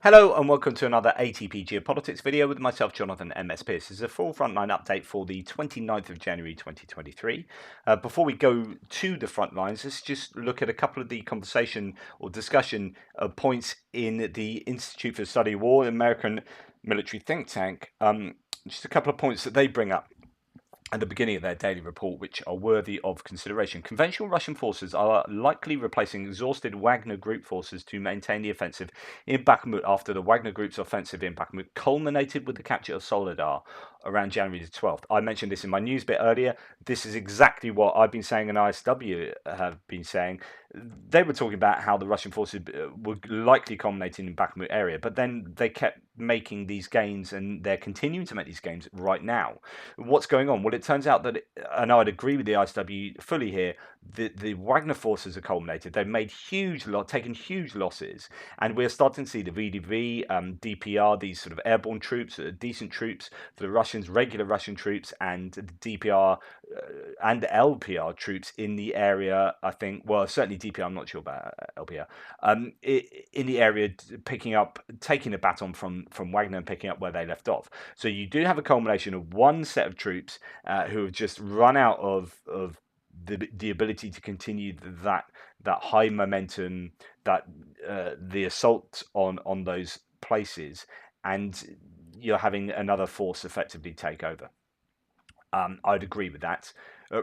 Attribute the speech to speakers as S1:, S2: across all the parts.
S1: Hello and welcome to another ATP Geopolitics video with myself, Jonathan MS Pearce. This is a full frontline update for the 29th of January 2023. Before we go to the front lines, let's just look at a couple of the conversation or discussion points in the Institute for the Study of War, American military think tank. Just a couple of points that they bring up at the beginning of their daily report, which are worthy of consideration. Conventional Russian forces are likely replacing exhausted Wagner Group forces to maintain the offensive in Bakhmut after the Wagner Group's offensive in Bakhmut culminated with the capture of Vuhledar around January the 12th. I mentioned this in my news bit earlier. This is exactly what I've been saying and ISW have been saying. They were talking about how the Russian forces were likely culminating in Bakhmut area, but then they kept making these gains and they're continuing to make these gains right now. What's going on? Well, it turns out that, and I'd agree with the ISW fully here, the Wagner forces are culminated. They've made taken huge losses, and we're starting to see the VDV, DPR, these sort of airborne troops, decent troops for the Russians, regular Russian troops, and the DPR and LPR troops in the area. I think, well, certainly DPR. I'm not sure about LPR. In the area, taking the baton from Wagner and picking up where they left off. So you do have a culmination of one set of troops who have just run out of the ability to continue that high momentum, that the assault on those places, and you're having another force effectively take over. I'd agree with that.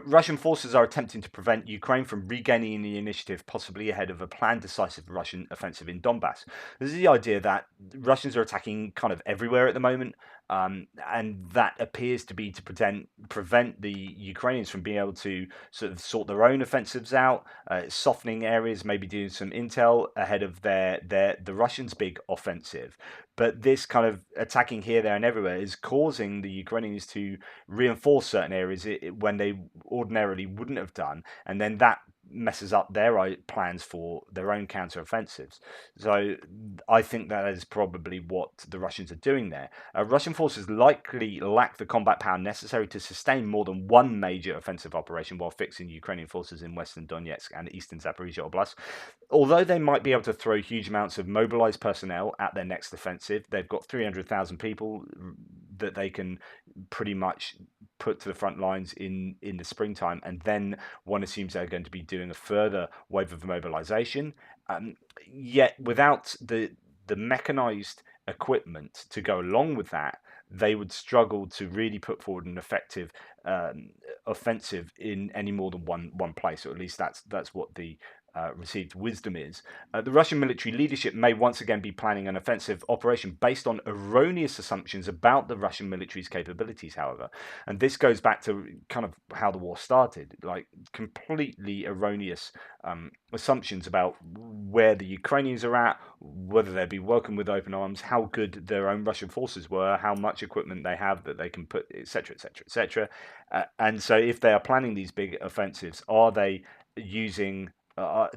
S1: Russian forces are attempting to prevent Ukraine from regaining the initiative, possibly ahead of a planned decisive Russian offensive in Donbass. This is the idea that Russians are attacking kind of everywhere at the moment, and that appears to be to prevent the Ukrainians from being able to sort of sort their own offensives out, softening areas, maybe doing some intel ahead of the Russians' big offensive. But this kind of attacking here, there, and everywhere is causing the Ukrainians to reinforce certain areas when they ordinarily wouldn't have done, and then that messes up their plans for their own counter-offensives. So I think that is probably what the Russians are doing there. Russian forces likely lack the combat power necessary to sustain more than one major offensive operation while fixing Ukrainian forces in western Donetsk and eastern Zaporizhia Oblast. Although they might be able to throw huge amounts of mobilized personnel at their next offensive, they've got 300,000 people that they can pretty much put to the front lines in the springtime, and then one assumes they're going to be doing a further wave of mobilization. Yet without the mechanized equipment to go along with that, they would struggle to really put forward an effective offensive in any more than one place, or at least that's what the received wisdom is. The Russian military leadership may once again be planning an offensive operation based on erroneous assumptions about the Russian military's capabilities, however. And this goes back to kind of how the war started, like completely erroneous assumptions about where the Ukrainians are at, whether they'd be welcomed with open arms, how good their own Russian forces were, how much equipment they have that they can put, etc., etc., etc. And so if they are planning these big offensives, are they using are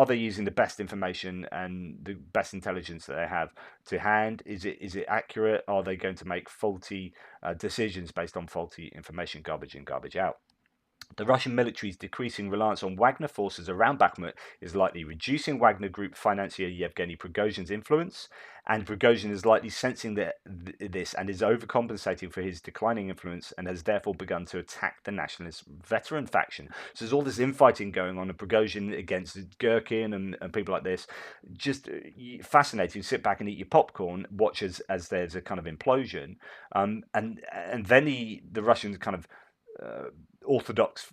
S1: they using the best information and the best intelligence that they have to hand? Is it accurate? Are they going to make faulty decisions based on faulty information, garbage in, garbage out? The Russian military's decreasing reliance on Wagner forces around Bakhmut is likely reducing Wagner Group financier Yevgeny Prigozhin's influence, and Prigozhin is likely sensing this and is overcompensating for his declining influence and has therefore begun to attack the nationalist veteran faction. So there's all this infighting going on, and Prigozhin against Gherkin and people like this. Just fascinating. Sit back and eat your popcorn, watch as there's a kind of implosion, and then the Russians kind of orthodox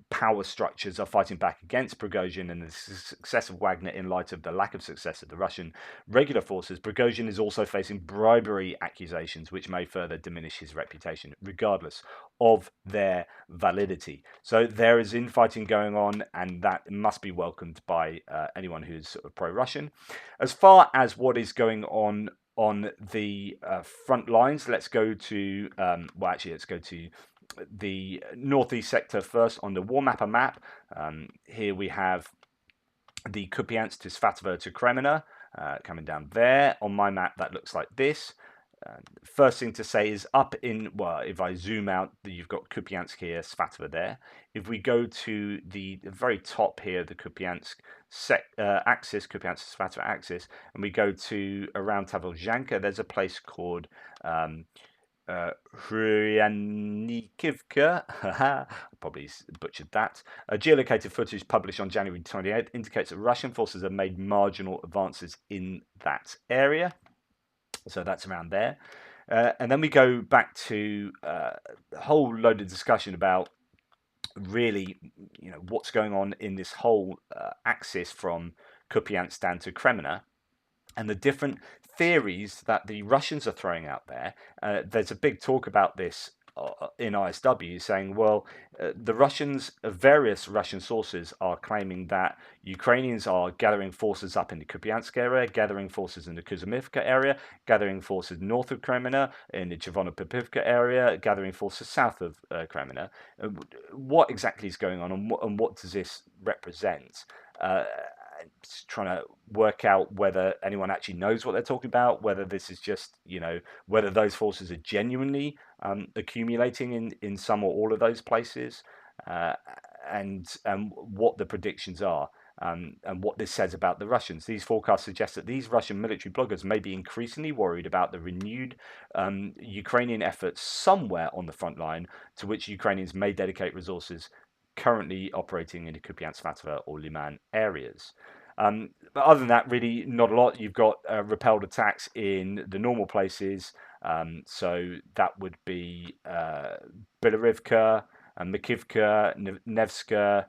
S1: power structures are fighting back against Prigozhin and the success of Wagner in light of the lack of success of the Russian regular forces. Prigozhin is also facing bribery accusations, which may further diminish his reputation, regardless of their validity. So there is infighting going on, and that must be welcomed by anyone who's sort of pro-Russian. As far as what is going on the front lines, let's go to let's go to the northeast sector first on the war mapper map. Here we have the Kupiansk to Svatove to Kreminna coming down there. On my map, that looks like this. First thing to say is up in, well, if I zoom out, you've got Kupiansk here, Svatove there. If we go to the very top here, the Kupiansk axis, Kupiansk Svatove axis, and we go to around Tavolzhanka, there's a place called Hryaniikivka, I probably butchered that. Geolocated footage published on January 28th indicates that Russian forces have made marginal advances in that area. So that's around there. And then we go back to a whole load of discussion about really, what's going on in this whole axis from Kupiansk down to Kreminna, and the different theories that the Russians are throwing out there. There's a big talk about this in ISW, saying, well, the Russians, various Russian sources are claiming that Ukrainians are gathering forces up in the Kupiansk area, gathering forces in the Kuzmivka area, gathering forces north of Kreminna, in the Chervonopipivka area, gathering forces south of Kreminna. What exactly is going on, and what does this represent? Trying to work out whether anyone actually knows what they're talking about, whether this is just, whether those forces are genuinely accumulating in some or all of those places, and what the predictions are. And what this says about the Russians. These forecasts suggest that these Russian military bloggers may be increasingly worried about the renewed Ukrainian efforts somewhere on the front line, to which Ukrainians may dedicate resources currently operating in the Kupiansk, Svatove or Liman areas. But other than that, really not a lot. You've got repelled attacks in the normal places. So that would be Bilorivka, Makivka, Nevska,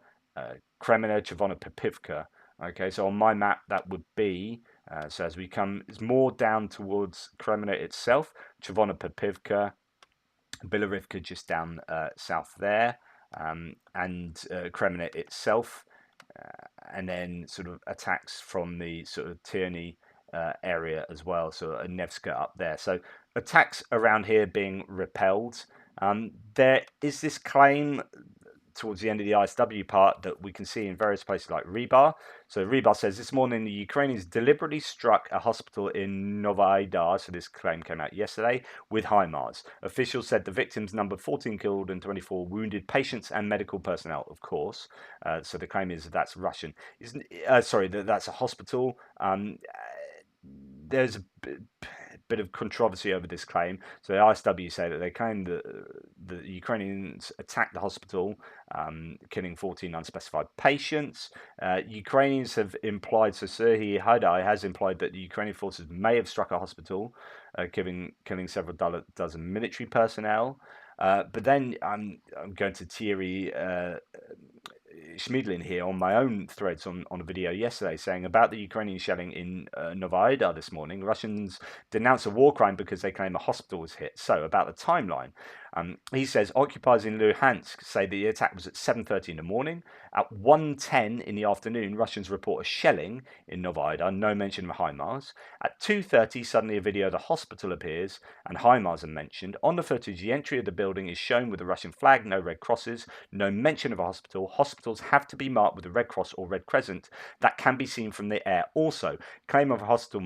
S1: Kreminna, Chervonopipivka. Okay, so on my map, that would be, so as we come, it's more down towards Kreminna itself, Chervonopipivka, Bilorivka just down south there, and Kreminna itself, and then sort of attacks from the sort of Tierney area as well, so Nevska up there. So attacks around here being repelled. There is this claim towards the end of the ISW part that we can see in various places like Rebar. So Rebar says this morning the Ukrainians deliberately struck a hospital in Novaidar, so this claim came out yesterday, with HIMARS. Officials said the victims numbered 14 killed and 24 wounded, patients and medical personnel, of course. So the claim is that's Russian. That's a hospital. There's a bit of controversy over this claim. So the ISW say that they claim that the Ukrainians attacked the hospital, killing 14 unspecified patients. Ukrainians have implied, so Serhiy Haidai has implied that the Ukrainian forces may have struck a hospital, killing several dozen military personnel. But then I'm going to Thierry Schmidlin here on my own threads on a video yesterday saying about the Ukrainian shelling in Novaidar this morning. Russians denounce a war crime because they claim a hospital was hit. So about the timeline, he says occupiers in Luhansk say the attack was at 7:30 in the morning. At 1:10 in the afternoon, Russians report a shelling in Novaidar, no mention of HIMARS. At 2:30, suddenly a video of the hospital appears and HIMARS are mentioned. On the footage, the entry of the building is shown with a Russian flag, no red crosses, no mention of a hospital. Hospitals have to be marked with a red cross or red crescent. That can be seen from the air. Also, claim of a hospital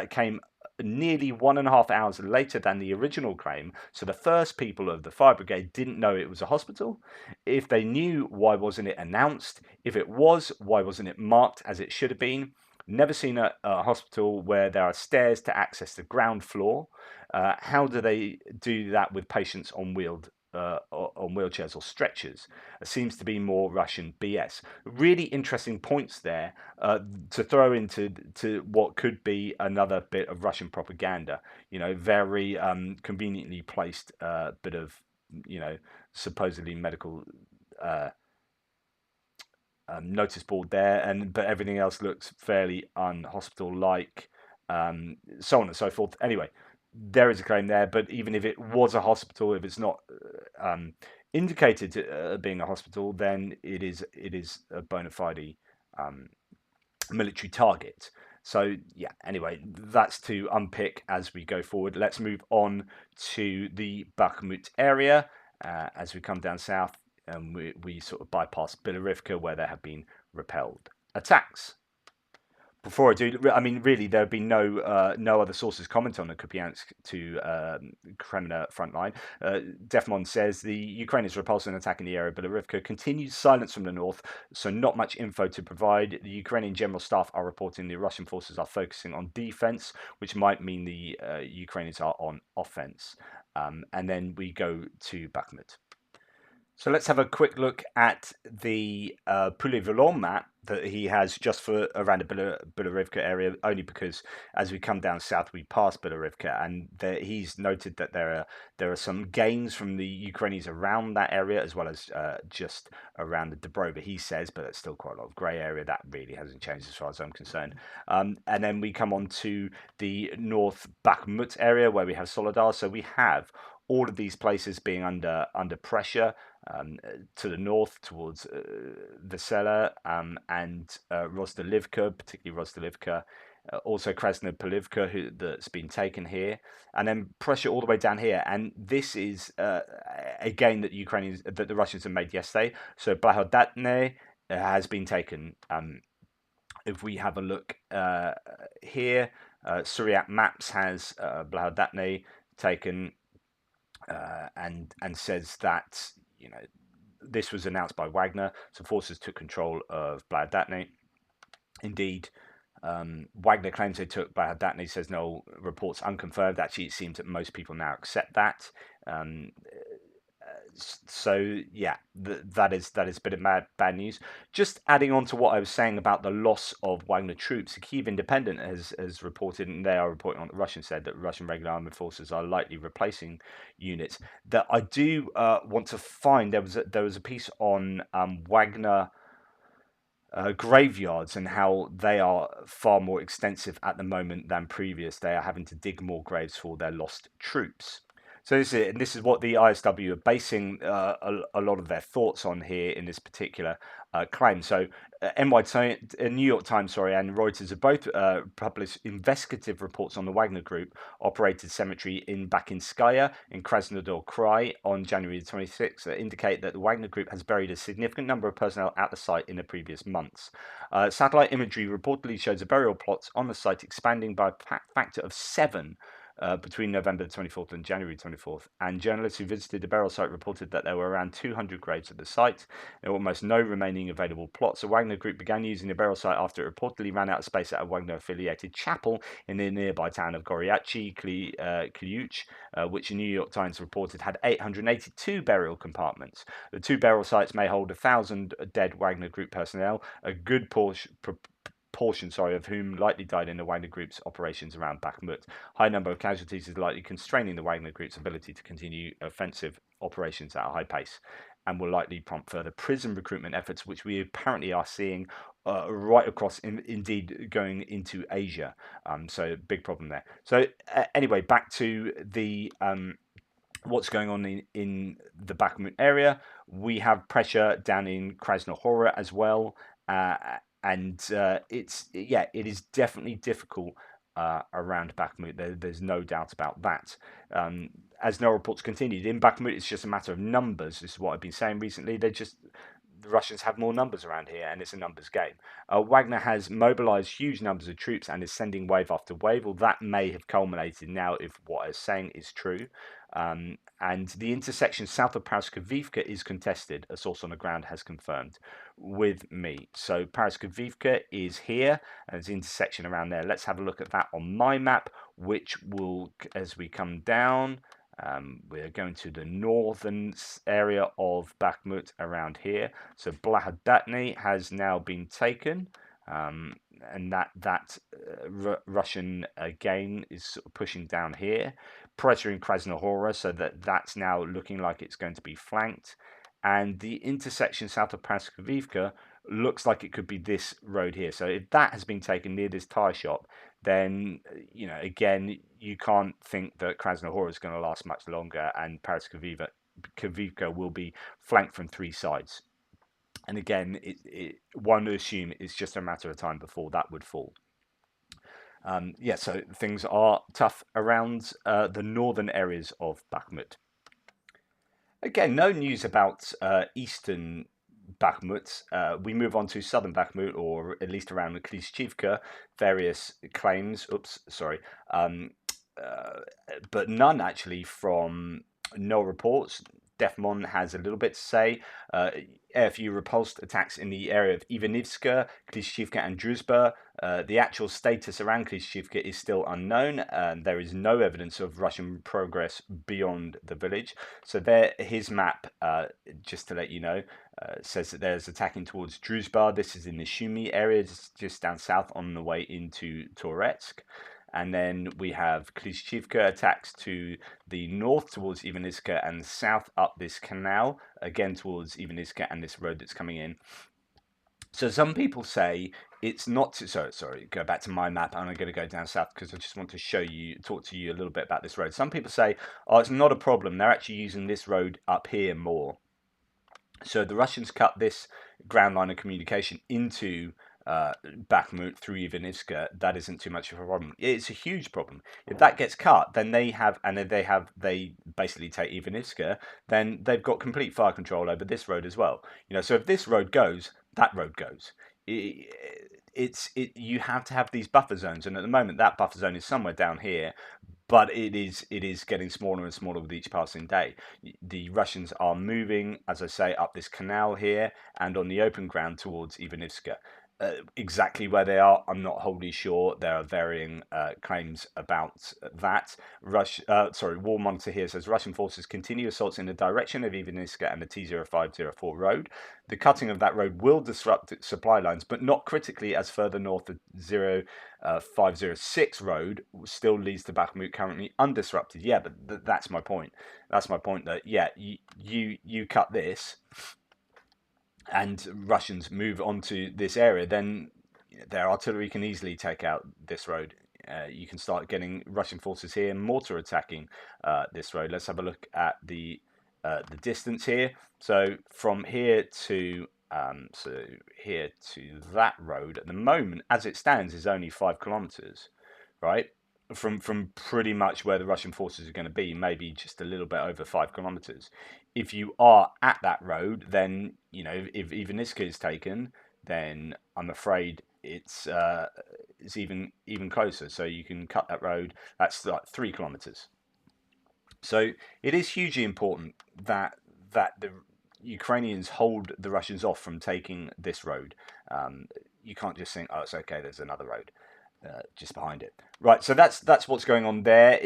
S1: came nearly 1.5 hours later than the original claim, so the first people of the fire brigade didn't know it was a hospital. If they knew, why wasn't it announced? If it was, why wasn't it marked as it should have been? Never seen a hospital where there are stairs to access the ground floor. How do they do that with patients on wheelchairs or stretchers? It seems to be more Russian BS. Really interesting points there to throw into what could be another bit of Russian propaganda. Very conveniently placed bit of supposedly medical notice board there, but everything else looks fairly unhospital-like, so on and so forth. Anyway, there is a claim there, but even if it was a hospital, if it's not indicated being a hospital, then it is a bona fide military target. So yeah, anyway, that's to unpick as we go forward. Let's move on to the Bakhmut area as we come down south, and we sort of bypass Bilorivka where there have been repelled attacks. Before I do, I mean, really, there have been no other sources comment on the Kupiansk to Kreminna front line. Defmon says the Ukrainians repulsed an attack in the area, but Orikhiv continues silence from the north, so not much info to provide. The Ukrainian general staff are reporting the Russian forces are focusing on defense, which might mean the Ukrainians are on offense. And then we go to Bakhmut. So let's have a quick look at the Poulet map that he has just for around the Bilorivka area, only because as we come down south, we pass Bilorivka, and he's noted that there are some gains from the Ukrainians around that area, as well as just around the Dobrova, he says, but it's still quite a lot of grey area. That really hasn't changed as far as I'm concerned. And then we come on to the North Bakhmut area, where we have Soledar. So we have all of these places being under pressure. To the north towards Vesela and Rozdalivka, particularly Rozdalivka, also Krasnopolivka, that's been taken here, and then pressure all the way down here. And this is a gain that the Russians have made yesterday. So Blahodatne has been taken. If we have a look here, Syriac Maps has Blahodatne taken. And says that this was announced by Wagner, so forces took control of Blahodatne. Indeed, Wagner claims they took Blahodatne, says no, reports unconfirmed. Actually, it seems that most people now accept that. So yeah, that is a bit of bad news. Just adding on to what I was saying about the loss of Wagner troops, the Kyiv Independent has reported, and they are reporting on the Russians said that Russian regular army forces are likely replacing units. That I do want to find. There was a piece on Wagner graveyards and how they are far more extensive at the moment than previous. They are having to dig more graves for their lost troops. So this is what the ISW are basing a lot of their thoughts on here in this particular claim. So New York Times, and Reuters have both published investigative reports on the Wagner Group operated cemetery in Bakinskaya in Krasnodar Krai on January 26th that indicate that the Wagner Group has buried a significant number of personnel at the site in the previous months. Satellite imagery reportedly shows the burial plots on the site expanding by a factor of 7 between November 24th and January 24th, and journalists who visited the burial site reported that there were around 200 graves at the site. There were almost no remaining available plots. The Wagner Group began using the burial site after it reportedly ran out of space at a Wagner-affiliated chapel in the nearby town of Goryachi Kliuch, which the New York Times reported had 882 burial compartments. The two burial sites may hold 1,000 dead Wagner Group personnel, a good portion of whom likely died in the Wagner Group's operations around Bakhmut. High number of casualties is likely constraining the Wagner Group's ability to continue offensive operations at a high pace, and will likely prompt further prison recruitment efforts, which we apparently are seeing right across, indeed going into Asia. So big problem there. So anyway, back to the what's going on in the Bakhmut area. We have pressure down in Krasnohora as well. And it is definitely difficult around Bakhmut. There's no doubt about that. As no reports continued in Bakhmut, it's just a matter of numbers. This is what I've been saying recently. The Russians have more numbers around here, and it's a numbers game. Wagner has mobilized huge numbers of troops and is sending wave after wave. Well, that may have culminated now if what I'm saying is true. And the intersection south of Paraskevivka is contested, a source on the ground has confirmed with me. So Paraskevivka is here, and there's an intersection around there. Let's have a look at that on my map, which will, as we come down, we're going to the northern area of Bakhmut around here. So Blahodatne has now been taken. And that Russian again is sort of pushing down here, pressuring Krasnohora, so that's now looking like it's going to be flanked. And the intersection south of Praskavivka looks like it could be this road here. So if that has been taken near this tyre shop, then again you can't think that Krasnohora is going to last much longer, and Praskavivka will be flanked from three sides. And again, one would assume it's just a matter of time before that would fall. So things are tough around the northern areas of Bakhmut. Again, no news about eastern Bakhmut. We move on to southern Bakhmut, or at least around Klishchivka. Various claims. Oops, sorry. Uh, but none actually from no reports. Defmon has a little bit to say. AFU repulsed attacks in the area of Ivanivska, Klishchivka, and Druzhba. The actual status around Klishchivka is still unknown, and there is no evidence of Russian progress beyond the village. So there, his map, just to let you know, says that there's attacking towards Druzhba. This is in the Shumi area, just down south on the way into Toretsk. And then we have Klishchivka attacks to the north towards Ivaniska and south up this canal, again towards Ivaniska and this road that's coming in. So some people say it's not to, sorry, go back to my map, and I'm going to go down south because I just want to talk to you a little bit about this road. Some people say, oh, it's not a problem. They're actually using this road up here more. So the Russians cut this ground line of communication into Bakhmut through Ivanivska. That isn't too much of a problem. It's a huge problem. If that gets cut, then they basically take Ivanivska, then they've got complete fire control over this road as well. So if this road goes, that road goes. You have to have these buffer zones, and at the moment that buffer zone is somewhere down here, but it is getting smaller and smaller with each passing day. The Russians are moving, as I say, up this canal here and on the open ground towards Ivanivska. Exactly where they are, I'm not wholly sure. There are varying claims about that. War Monitor here says Russian forces continue assaults in the direction of Ivaniska and the T0504 road. The cutting of that road will disrupt supply lines, but not critically, as further north the 0506 road still leads to Bakhmut, currently undisrupted. Yeah, but that's my point. That's my point. That you cut this, and Russians move onto this area, then their artillery can easily take out this road. You can start getting Russian forces here mortar attacking this road. Let's have a look at the distance here. So from here to that road at the moment, as it stands, is only 5 kilometers, right? From pretty much where the Russian forces are going to be, maybe just a little bit over 5 kilometers. If you are at that road, then if Ivaniska is taken, then I'm afraid it's even closer. So you can cut that road. That's like 3 kilometers. So it is hugely important that the Ukrainians hold the Russians off from taking this road. You can't just think, oh, it's okay, there's another road just behind it. Right, so that's what's going on there.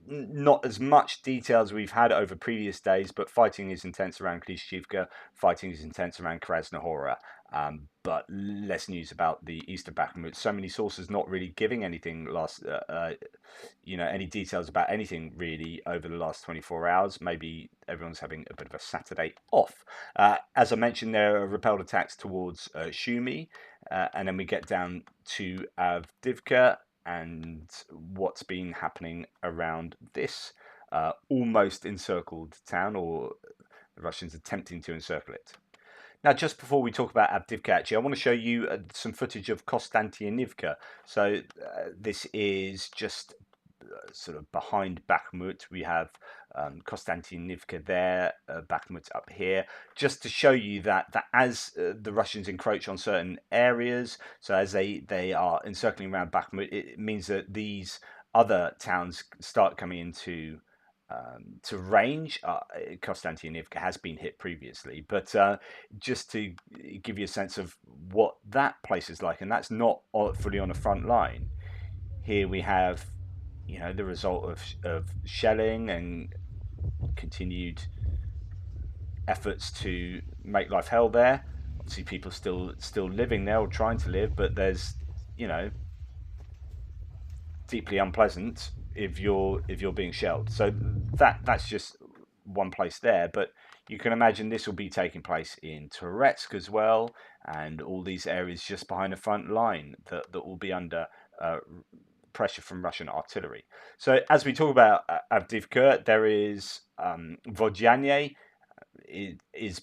S1: Not as much detail as we've had over previous days, but fighting is intense around Klishchivka, fighting is intense around Krasnohora, but less news about the east of Bakhmut. So many sources not really giving anything any details about anything really over the last 24 hours. Maybe everyone's having a bit of a Saturday off. As I mentioned, there are repelled attacks towards Shumi, and then we get down to Avdivka and what's been happening around this almost encircled town, or the Russians attempting to encircle it. Now, just before we talk about Avdivka, actually, I want to show you some footage of Kostantinivka. So this is just sort of behind Bakhmut. We have Kostantinivka there, Bakhmut up here, just to show you that as the Russians encroach on certain areas, so as they are encircling around Bakhmut, it means that these other towns start coming into to range. Kostantinivka has been hit previously, but just to give you a sense of what that place is like, and that's not fully on a front line. Here we have the result of shelling and continued efforts to make life hell there. Obviously people still living there or trying to live, but there's deeply unpleasant if you're being shelled. So that's just one place there, but you can imagine this will be taking place in Toretsk as well, and all these areas just behind the front line that will be under pressure from Russian artillery. So as we talk about Avdivka, there is Vodyane is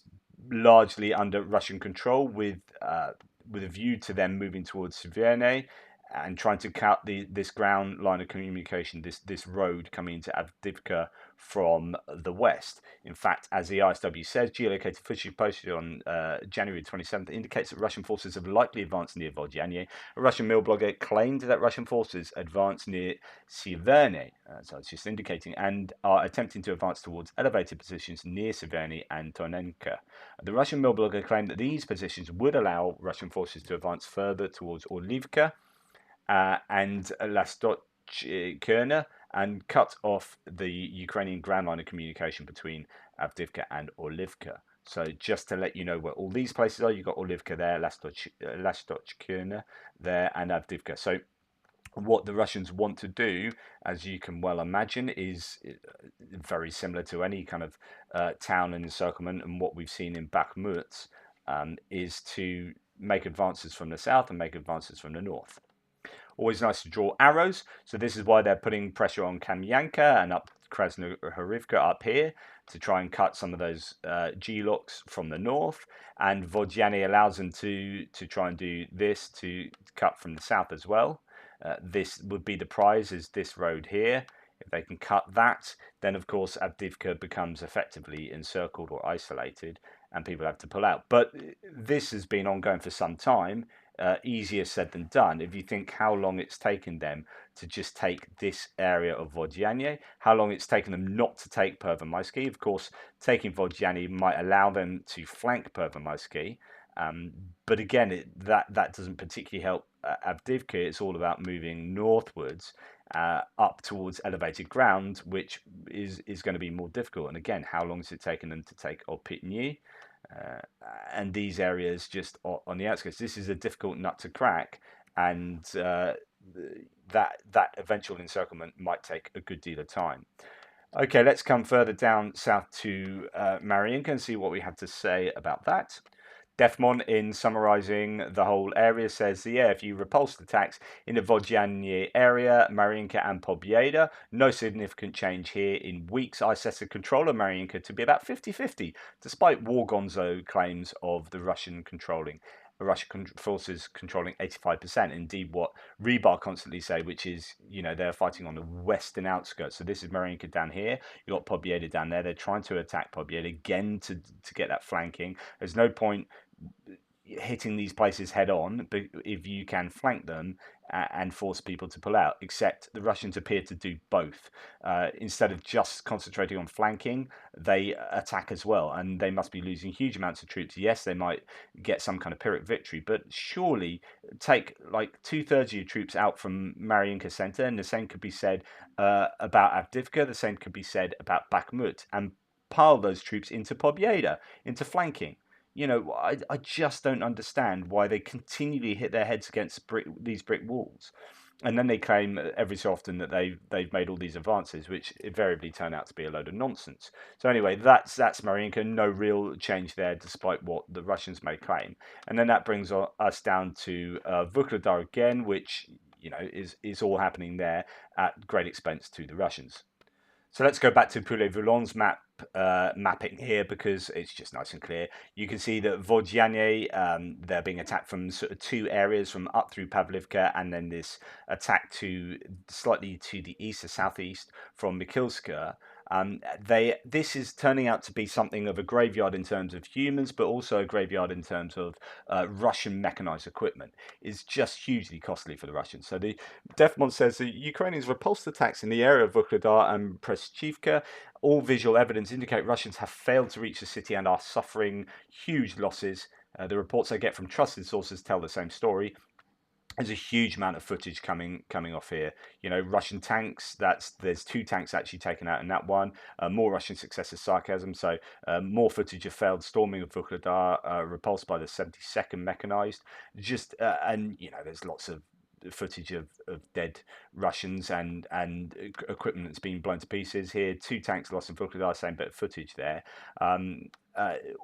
S1: largely under Russian control with a view to them moving towards Svyerne, and trying to cut this ground line of communication, this road coming into Avdivka from the west. In fact, as the ISW says, geolocated footage posted on January 27th indicates that Russian forces have likely advanced near Vodyane. A Russian mill blogger claimed that Russian forces advanced near Siverny, so it's just indicating, and are attempting to advance towards elevated positions near Siverny and Tonenka. The Russian mill blogger claimed that these positions would allow Russian forces to advance further towards Orlivka and Lastochkirna and cut off the Ukrainian ground line of communication between Avdivka and Orlivka. So just to let you know where all these places are, you've got Orlivka there, Lastochkirna there, and Avdivka. So what the Russians want to do, as you can well imagine, is very similar to any kind of town and encirclement, and what we've seen in Bakhmut is to make advances from the south and make advances from the north. Always nice to draw arrows, so this is why they're putting pressure on Kamyanka and up Krasnohorivka up here to try and cut some of those G-locks from the north, and Vodyane allows them to try and do this to cut from the south as well. This would be the prize, is this road here. If they can cut that, then of course Avdivka becomes effectively encircled or isolated, and people have to pull out. But this has been ongoing for some time. Easier said than done. If you think how long it's taken them to just take this area of Vodyane, how long it's taken them not to take Pervomaisky. Of course, taking Vodyane might allow them to flank Pervomaisky. But again, that doesn't particularly help Avdivka. It's all about moving northwards up towards elevated ground, which is going to be more difficult. And again, how long has it taken them to take Opitny? And these areas just on the outskirts. This is a difficult nut to crack, and that eventual encirclement might take a good deal of time. Okay, let's come further down south to Marinka and see what we have to say about that. Defmon, in summarizing the whole area, says, yeah, if you repulsed attacks in the Vodyane area, Marinka and Pobieda, no significant change here in weeks. I assess the control of Marinka to be about 50-50, despite War Gonzo claims of the Russian forces controlling 85%. Indeed, what Rebar constantly say, which is, they're fighting on the western outskirts. So this is Marinka down here. You've got Pobieda down there. They're trying to attack Pobieda again to get that flanking. There's no point hitting these places head on if you can flank them and force people to pull out, except the Russians appear to do both. Instead of just concentrating on flanking, they attack as well, and they must be losing huge amounts of troops. Yes, they might get some kind of Pyrrhic victory, but surely take like 2/3 of your troops out from Marinka center, and the same could be said about Avdivka, the same could be said about Bakhmut, and pile those troops into Pobieda, into flanking. I just don't understand why they continually hit their heads against these brick walls. And then they claim every so often that they've made all these advances, which invariably turn out to be a load of nonsense. So anyway, that's Marinka. No real change there, despite what the Russians may claim. And then that brings us down to Vuhledar again, which is all happening there at great expense to the Russians. So let's go back to Poulet-Voulon's mapping here, because it's just nice and clear. You can see that Vodyane, they're being attacked from sort of two areas, from up through Pavlivka, and then this attack to slightly to the east or southeast from Mikilska. This is turning out to be something of a graveyard in terms of humans, but also a graveyard in terms of Russian mechanized equipment. It's just hugely costly for the Russians. So the Defmon says the Ukrainians repulsed attacks in the area of Vuhledar and Prestchivka. All visual evidence indicate Russians have failed to reach the city and are suffering huge losses. The reports I get from trusted sources tell the same story. There's a huge amount of footage coming off here. Russian tanks. There's 2 tanks actually taken out in that one. More Russian successes, sarcasm. So more footage of failed storming of Vuhledar, repulsed by the 72nd Mechanized. And there's lots of footage of dead Russians and equipment that's been blown to pieces here. 2 tanks lost in Vuhledar, same bit of footage there.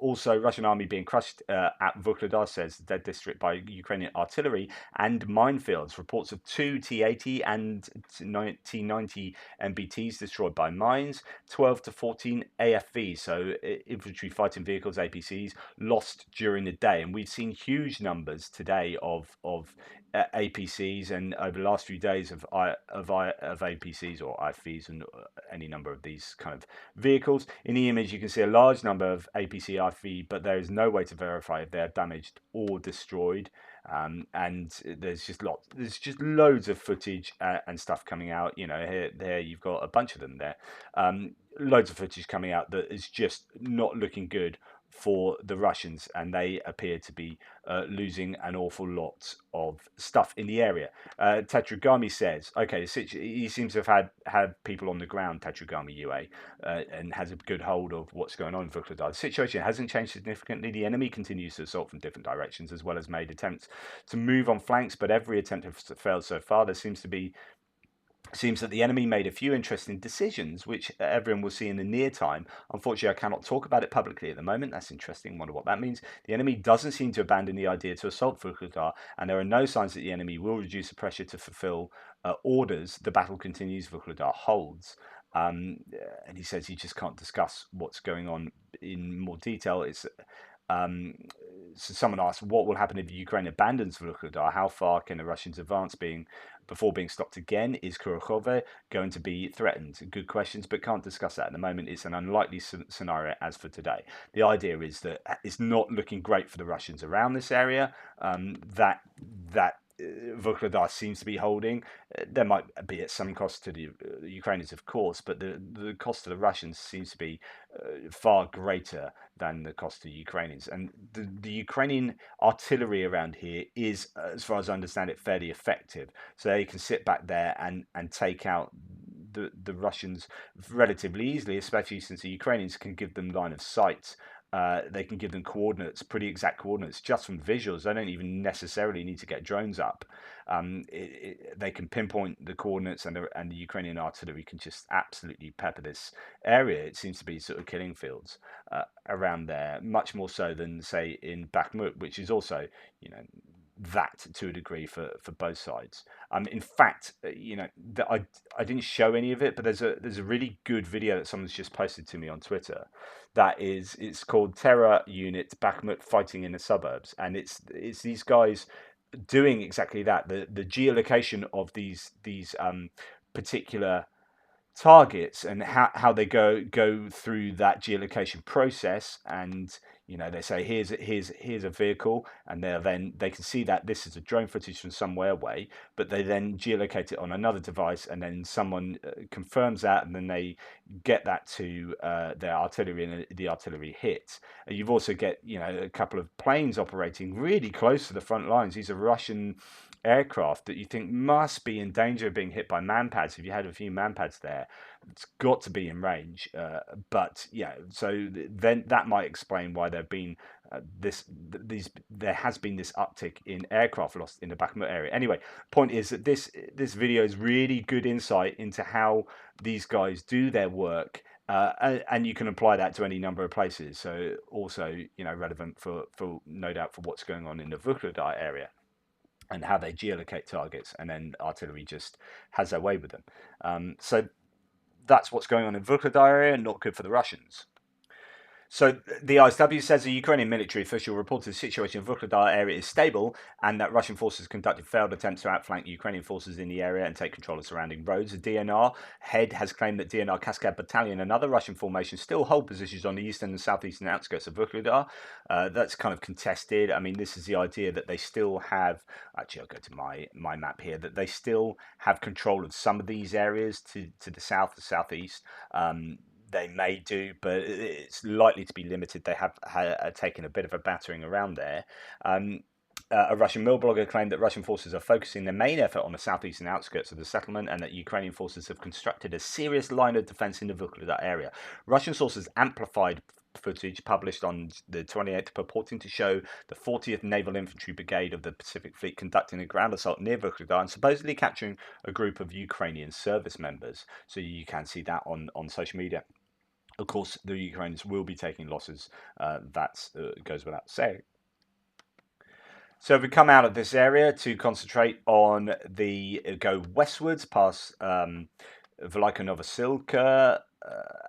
S1: Also, Russian army being crushed at Vuhledar, says the dead district, by Ukrainian artillery and minefields. Reports of 2 T-80 and T-90 MBTs destroyed by mines, 12 to 14 AFVs, so infantry fighting vehicles, APCs, lost during the day. And we've seen huge numbers today of APCs, and over the last few days of APCs or IFVs, and any number of these kind of vehicles. In the image, you can see a large number of APC IFV, but there is no way to verify if they are damaged or destroyed. And there's just loads of footage and stuff coming out. You know, here you've got a bunch of them there. Loads of footage coming out that is just not looking good for the Russians, and they appear to be losing an awful lot of stuff in the area. Tetragami says, okay, he seems to have had people on the ground, Tetragami UA, and has a good hold of what's going on in Vuhledar. The situation hasn't changed significantly. The enemy continues to assault from different directions, as well as made attempts to move on flanks, but every attempt has failed so far. There seems that the enemy made a few interesting decisions, which everyone will see in the near time. Unfortunately, I cannot talk about it publicly at the moment. That's interesting. Wonder what that means. The enemy doesn't seem to abandon the idea to assault Vuhledar, and there are no signs that the enemy will reduce the pressure to fulfill orders. The battle continues. Vuhledar holds. And he says he just can't discuss what's going on in more detail. So someone asked, what will happen if Ukraine abandons Vuhledar? How far can the Russians advance before being stopped again? Is Kurokhove going to be threatened? Good questions, but can't discuss that at the moment. It's an unlikely scenario as for today. The idea is that it's not looking great for the Russians around this area. That Vuhledar seems to be holding. There might be at some cost to the Ukrainians, of course, but the cost to the Russians seems to be far greater than the cost to Ukrainians. And the Ukrainian artillery around here is, as far as I understand it, fairly effective. So they can sit back there and take out the Russians relatively easily, especially since the Ukrainians can give them line of sight. They can give them coordinates, pretty exact coordinates, just from visuals. They don't even necessarily need to get drones up. They can pinpoint the coordinates, and the Ukrainian artillery can just absolutely pepper this area. It seems to be sort of killing fields around there, much more so than, say, in Bakhmut, which is also, you know, that to a degree for both sides. In fact, you know, I didn't show any of it, but there's a really good video that someone's just posted to me on Twitter. It's called Terror Unit Bakhmut Fighting in the Suburbs, and it's these guys doing exactly that. The geolocation of these particular targets, and how they go through that geolocation process. And you know, they say here's a vehicle, and they can see that this is a drone footage from somewhere away, but they then geolocate it on another device, and then someone confirms that, and then they get that to their artillery, and the artillery hits. And you've also get, you know, a couple of planes operating really close to the front lines. These are Russian aircraft that you think must be in danger of being hit by manpads. If you had a few manpads there, it's got to be in range. But yeah, so then that might explain why there has been this uptick in aircraft lost in the Bakhmut area. Anyway, point is that this video is really good insight into how these guys do their work. And you can apply that to any number of places. So also, you know, relevant for no doubt for what's going on in the Vuhledar area, and how they geolocate targets, and then artillery just has their way with them. So that's what's going on in Vuhledar area, not good for the Russians. So the ISW says a Ukrainian military official reported the situation in Vuhledar area is stable, and that Russian forces conducted failed attempts to outflank Ukrainian forces in the area and take control of surrounding roads. The DNR head has claimed that DNR Kaskad Battalion and other Russian formations still hold positions on the eastern and southeastern outskirts of Vuhledar. That's kind of contested. I mean, this is the idea that they still have, actually I'll go to my map here, that they still have control of some of these areas to the south, the southeast. They may do, but it's likely to be limited. They have taken a bit of a battering around there. A Russian mill blogger claimed that Russian forces are focusing their main effort on the southeastern outskirts of the settlement, and that Ukrainian forces have constructed a serious line of defense in the Vuhledar area. Russian sources amplified footage published on the 28th purporting to show the 40th Naval Infantry Brigade of the Pacific Fleet conducting a ground assault near Vuhledar and supposedly capturing a group of Ukrainian service members. So you can see that on social media. Of course, the Ukrainians will be taking losses. That goes without saying. So if we come out of this area to concentrate on go westwards past Velika Novosilka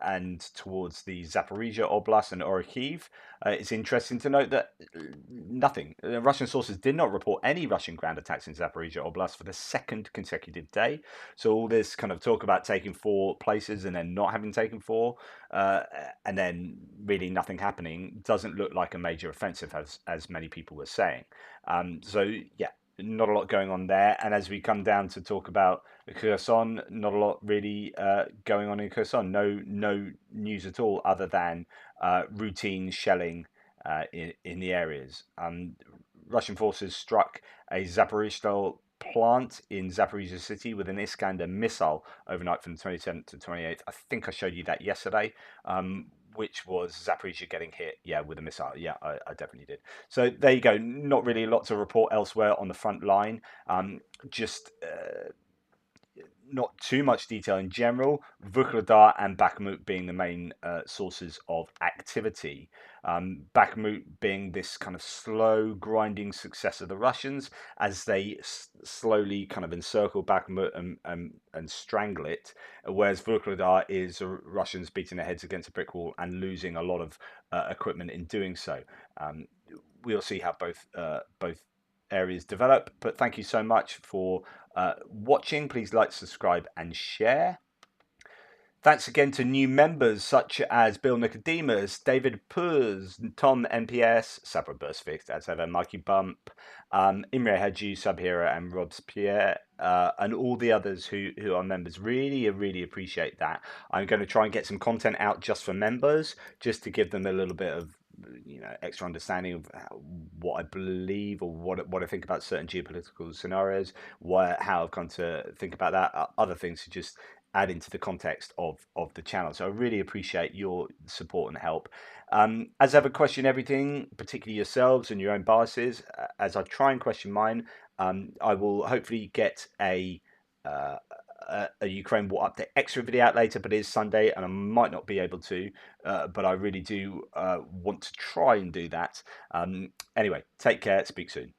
S1: and towards the Zaporizhia Oblast and Orikhiv, it's interesting to note that nothing. Russian sources did not report any Russian ground attacks in Zaporizhia Oblast for the second consecutive day. So all this kind of talk about taking 4 places and then not having taken 4, uh, and then really nothing happening doesn't look like a major offensive as many people were saying. So yeah, not a lot going on there. And as we come down to talk about Kherson, not a lot really going on in Kherson. No news at all other than routine shelling in the areas. Russian forces struck a Zaporizhzhia plant in Zaporizhzhia city with an Iskander missile overnight from the 27th to 28th. I think I showed you that yesterday. Which was Zaporizhzhia getting hit, with a missile. Yeah, I definitely did. So there you go. Not really a lot to report elsewhere on the front line. Just not too much detail in general. Vuhledar and Bakhmut being the main sources of activity. Bakhmut being this kind of slow, grinding success of the Russians as they slowly kind of encircle Bakhmut and strangle it, whereas Vuhledar is Russians beating their heads against a brick wall and losing a lot of equipment in doing so. We'll see how both areas develop. But thank you so much for watching. Please like, subscribe, and share. Thanks again to new members such as Bill Nicodemus, David Puz, Tom NPS, Sabra Burstfix, as ever, Mikey Bump, Imre Hadju, Subhero, and Robespierre, and all the others who are members. Really appreciate that. I'm going to try and get some content out just for members, just to give them a little bit of extra understanding of what I believe or what I think about certain geopolitical scenarios, how I've come to think about that, other things to just add into the context of the channel. So I really appreciate your support and help. As ever, question everything, particularly yourselves and your own biases. As I try and question mine, I will hopefully get a Ukraine War Update extra video out later, but it is Sunday and I might not be able to, but I really do want to try and do that. Anyway, take care, speak soon.